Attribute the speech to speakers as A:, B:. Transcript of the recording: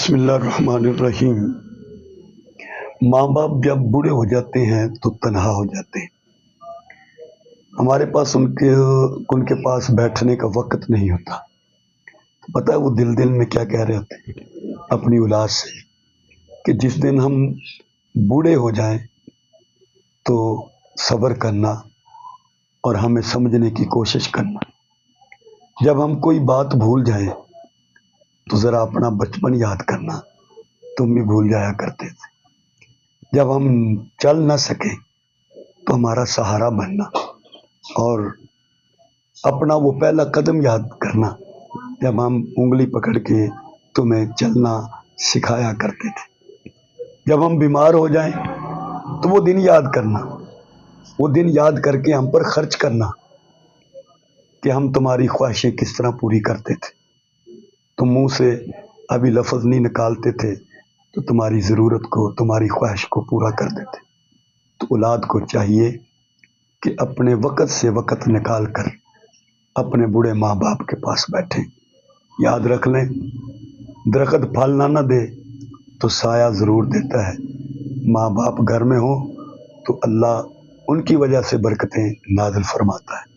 A: بسم اللہ الرحمن الرحیم۔ ماں باپ جب بوڑھے ہو جاتے ہیں تو تنہا ہو جاتے ہیں۔ ہمارے پاس ان کے پاس بیٹھنے کا وقت نہیں ہوتا۔ پتہ ہے وہ دل میں کیا کہہ رہے ہوتے ہیں اپنی اولاد سے کہ جس دن ہم بوڑھے ہو جائیں تو صبر کرنا اور ہمیں سمجھنے کی کوشش کرنا۔ جب ہم کوئی بات بھول جائیں تو ذرا اپنا بچپن یاد کرنا، تم بھی بھول جایا کرتے تھے۔ جب ہم چل نہ سکیں تو ہمارا سہارا بننا اور اپنا وہ پہلا قدم یاد کرنا جب ہم انگلی پکڑ کے تمہیں چلنا سکھایا کرتے تھے۔ جب ہم بیمار ہو جائیں تو وہ دن یاد کرنا، وہ دن یاد کر کے ہم پر خرچ کرنا کہ ہم تمہاری خواہشیں کس طرح پوری کرتے تھے۔ تم منہ سے ابھی لفظ نہیں نکالتے تھے تو تمہاری ضرورت کو، تمہاری خواہش کو پورا کر دیتے۔ تو اولاد کو چاہیے کہ اپنے وقت سے وقت نکال کر اپنے بوڑھے ماں باپ کے پاس بیٹھیں۔ یاد رکھ لیں، درخت پھل نہ دے تو سایہ ضرور دیتا ہے۔ ماں باپ گھر میں ہوں تو اللہ ان کی وجہ سے برکتیں نازل فرماتا ہے۔